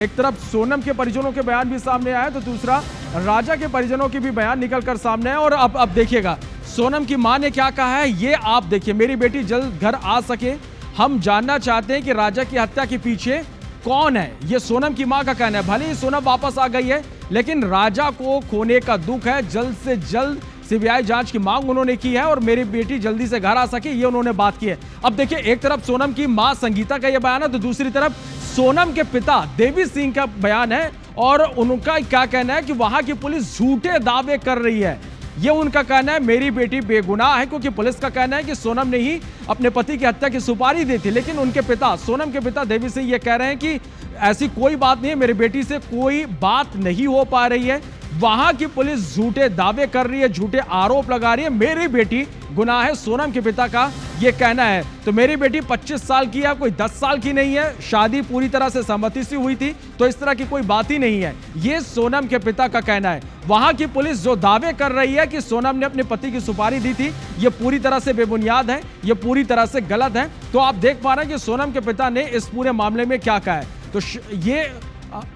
एक तरफ सोनम के परिजनों के बयान भी सामने आए तो दूसरा राजा के परिजनों के भी बयान निकल कर सामने आए। और अब देखिएगा सोनम की मां ने क्या कहा है, ये आप देखिए। मेरी बेटी जल्द घर आ सके, हम जानना चाहते हैं कि राजा की हत्या के पीछे कौन है, ये सोनम की मां का कहना है। भले ही सोनम वापस आ गई है लेकिन राजा को खोने का दुख है। जल्द से जल्द सीबीआई जांच की मांग उन्होंने की है और मेरी बेटी जल्दी से घर आ सके, ये उन्होंने बात की है। अब देखिए एक तरफ सोनम की मां संगीता का यह बयान है तो दूसरी तरफ सोनम के पिता देवी सिंह का बयान है और उनका क्या कहना है कि वहां की पुलिस झूठे दावे कर रही है। ये उनका कहना है मेरी बेटी बेगुनाह है, क्योंकि पुलिस का कहना है कि सोनम ने ही अपने पति की हत्या की सुपारी दी थी। लेकिन उनके पिता, सोनम के पिता देवी सिंह ये कह रहे हैं कि ऐसी कोई बात नहीं है, मेरी बेटी से कोई बात नहीं हो पा रही है। वहां की पुलिस झूठे दावे कर रही है, झूठे आरोप लगा रही है, मेरी बेटी गुनाह है, सोनम के पिता का यह कहना है। तो मेरी बेटी 25 साल की है, कोई 10 साल की नहीं है, शादी पूरी तरह से सहमति से हुई थी, तो इस तरह की कोई बात ही नहीं है, ये सोनम के पिता का कहना है। वहां की पुलिस जो दावे कर रही है कि सोनम ने अपने पति की सुपारी दी थी, ये पूरी तरह से बेबुनियाद है, ये पूरी तरह से गलत है। तो आप देख पा रहे हैं कि सोनम के पिता ने इस पूरे मामले में क्या कहा है। तो ये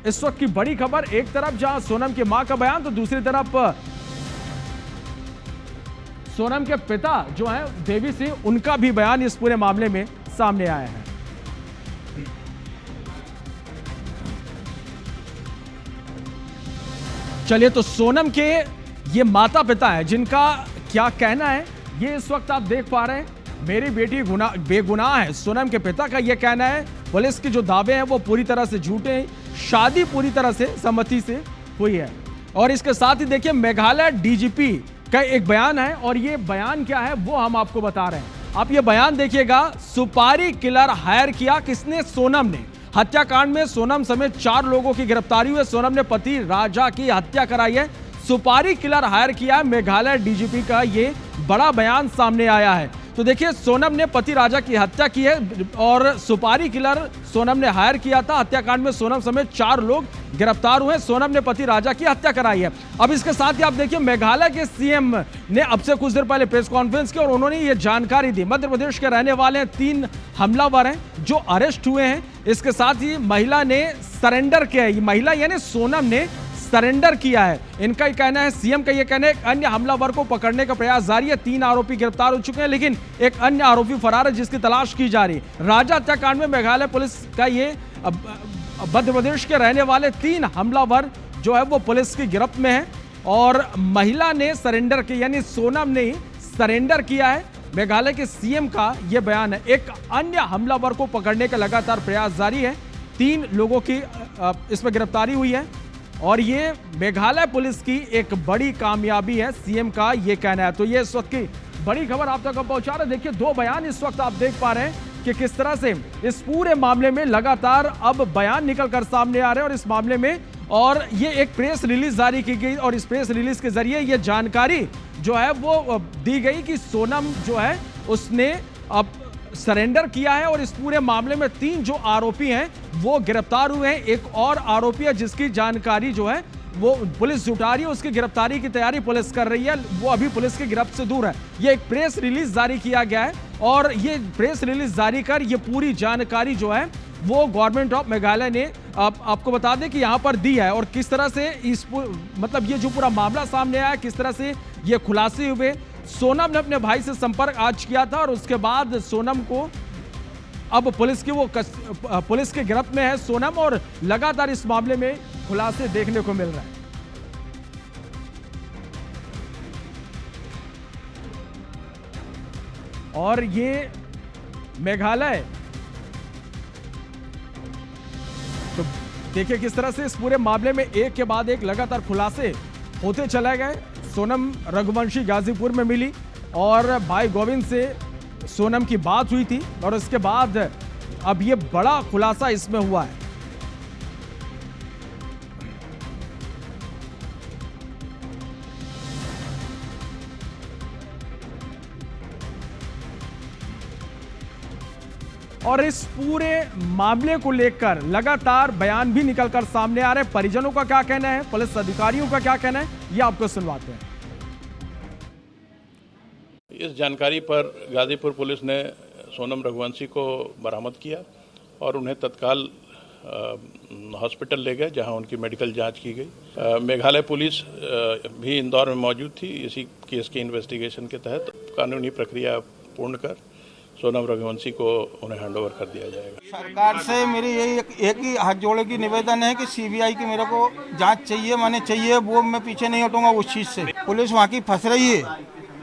इस वक्त की बड़ी खबर, एक तरफ जहां सोनम की मां का बयान तो दूसरी तरफ सोनम के पिता जो हैं देवी सिंह, उनका भी बयान इस पूरे मामले में सामने आया है। चलिए तो सोनम के ये माता पिता हैं जिनका क्या कहना है ये इस वक्त आप देख पा रहे हैं। मेरी बेटी बेगुनाह है, सोनम के पिता का यह कहना है। पुलिस के जो दावे हैं वो पूरी तरह से झूठे हैं, शादी पूरी तरह से सहमति से हुई है। और इसके साथ ही देखिए मेघालय डीजीपी का एक बयान है और ये बयान क्या है वो हम आपको बता रहे हैं। आप ये बयान देखिएगा। सुपारी किलर हायर किया किसने? सोनम ने। हत्याकांड में सोनम समेत 4 लोगों की गिरफ्तारी हुई। सोनम ने पति राजा की हत्या कराई है, सुपारी किलर हायर किया। मेघालय डीजीपी का ये बड़ा बयान सामने आया है। तो देखिए सोनम ने पति राजा की हत्या की है और सुपारी किलर सोनम ने हायर किया था। हत्याकांड में सोनम समेत 4 लोग गिरफ्तार हुए। सोनम ने पति राजा की हत्या कराई है। अब इसके साथ ही आप देखिए मेघालय के सीएम ने अब से कुछ देर पहले प्रेस कॉन्फ्रेंस की और उन्होंने ये जानकारी दी। मध्य प्रदेश के रहने वाले 3 हमलावर हैं जो अरेस्ट हुए हैं। इसके साथ ही महिला ने सरेंडर किया है। महिला यानी सोनम ने सरेंडर किया है, इनका ही कहना है। सीएम का यह कहना है एक अन्य हमलावर को पकड़ने का प्रयास जारी है। 3 आरोपी गिरफ्तार हो चुके हैं लेकिन एक अन्य आरोपी फरार है जिसकी तलाश की जा रही है। राजा हत्याकांड में मेघालय पुलिस का ये मध्य प्रदेश के रहने वाले 3 हमलावर जो है वो पुलिस की गिरफ्त में है और महिला ने सरेंडर किया, यानी सोनम ने सरेंडर किया है। मेघालय के सीएम का यह बयान है। एक अन्य हमलावर को पकड़ने का लगातार प्रयास जारी है। 3 लोगों की इसमें गिरफ्तारी हुई है और ये मेघालय पुलिस की एक बड़ी कामयाबी है, सीएम का ये कहना है। तो ये इस वक्त की बड़ी खबर आप तक पहुंचा रहे। देखिए 2 बयान इस वक्त आप देख पा रहे हैं कि किस तरह से इस पूरे मामले में लगातार अब बयान निकल कर सामने आ रहे हैं और इस मामले में और ये एक प्रेस रिलीज जारी की गई और इस प्रेस रिलीज के जरिए ये जानकारी जो है वो दी गई कि सोनम जो है उसने अब सरेंडर किया है और इस पूरे मामले में 3 जो आरोपी हैं वो गिरफ्तार हुए हैं। एक और आरोपी है जिसकी जानकारी जो है वो पुलिस जुटा रही है, उसकी गिरफ्तारी की तैयारी पुलिस कर रही है, वो अभी पुलिस की गिरफ्त से दूर है। ये एक प्रेस रिलीज जारी किया गया है और ये प्रेस रिलीज जारी कर ये पूरी जानकारी जो है वो गवर्नमेंट ऑफ मेघालय ने आपको बता दें कि यहाँ पर दी है। और किस तरह से इस मतलब ये जो पूरा मामला सामने आया, किस तरह से ये खुलासे हुए। सोनम ने अपने भाई से संपर्क आज किया था और उसके बाद सोनम को अब पुलिस की गिरफ्त में है सोनम और लगातार इस मामले में खुलासे देखने को मिल रहे हैं। और ये मेघालय तो देखिए किस तरह से इस पूरे मामले में एक के बाद एक लगातार खुलासे होते चले गए। सोनम रघुवंशी गाजीपुर में मिली और भाई गोविंद से सोनम की बात हुई थी और उसके बाद अब ये बड़ा खुलासा इसमें हुआ है। और इस पूरे मामले को लेकर लगातार बयान भी निकलकर सामने आ रहे हैं। परिजनों का क्या कहना है, पुलिस अधिकारियों का क्या कहना है, ये आपको सुनवाते हैं। इस जानकारी पर गाजीपुर पुलिस ने सोनम रघुवंशी को बरामद किया और उन्हें तत्काल हॉस्पिटल ले गए जहां उनकी मेडिकल जांच की गई। मेघालय पुलिस भी इंदौर में मौजूद थी। इसी केस के इन्वेस्टिगेशन के तहत कानूनी प्रक्रिया पूर्ण कर सोनम रघुवंशी को उन्हें हैंडओवर कर दिया जाएगा। सरकार से मेरी यही एक ही हाथ जोड़े की निवेदन है कि सीबीआई की मेरे को जांच चाहिए, माने चाहिए, वो मैं पीछे नहीं हटूंगा उस चीज से। पुलिस वहाँ की फंस रही है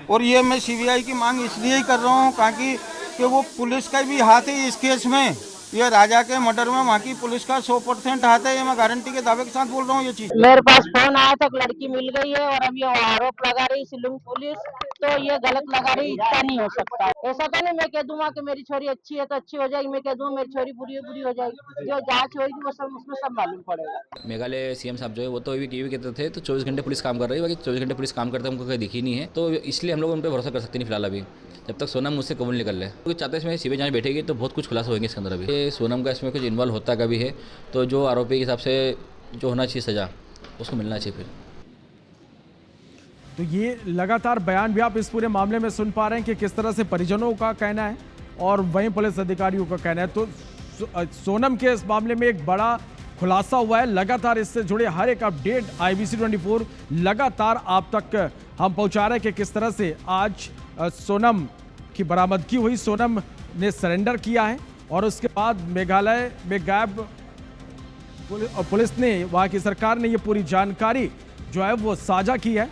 और ये मैं सीबीआई की मांग इसलिए ही कर रहा हूँ ताकि वो पुलिस का भी हाथ है इस केस में। ये राजा के मर्डर में वहाँ की पुलिस का 100% हाथ है। ये मैं गारंटी के दावे के साथ बोल रहा हूँ ये चीज। मेरे पास फोन आया था, लड़की मिल गई है और अब ये आरोप लगा रही शिलंग पुलिस, तो ये गलत लगा रही। इतना नहीं हो सकता। ऐसा तो नहीं मैं कह दूंगा कि मेरी छोरी अच्छी है तो अच्छी हो जाएगी, मैं कह दूंगा मेरी छोरी बुरी है बुरी हो जाएगी। जो जांच होगी वो सब उसमें सब मालूम पड़ेगा। मेघालय सीएम साहब जो है वो तो अभी टीवी कहते थे तो 24 घंटे पुलिस काम कर रही है, बाकी 24 घंटे पुलिस काम करते हमको कहीं दिखी नहीं है, तो इसलिए हम लोग उन पर भरोसा कर सकते नहीं फिलहाल अभी, जब तक सोनम मुझसे कबूल निकल ले। क्योंकि चाहते इसमें सीबीआई जांच बैठेगी तो बहुत कुछ खुलासा होंगे इसके अंदर। अभी ये सोनम का इसमें कुछ इन्वॉल्व होता का भी है तो जो आरोपी के हिसाब से जो होना चाहिए सजा उसको मिलना चाहिए फिर। तो ये लगातार बयान भी आप इस पूरे मामले में सुन पा रहे हैं कि किस तरह से परिजनों का कहना है और वहीं पुलिस अधिकारियों का कहना है। तो सोनम के इस मामले में एक बड़ा खुलासा हुआ है। लगातार इससे जुड़े हर एक अपडेट IBC 24 लगातार आप तक हम पहुंचा रहे हैं कि किस तरह से आज सोनम की बरामदगी हुई। सोनम ने सरेंडर किया है और उसके बाद मेघालय में गायब पुलिस ने, वहां की सरकार ने ये पूरी जानकारी जो है वो साझा की है।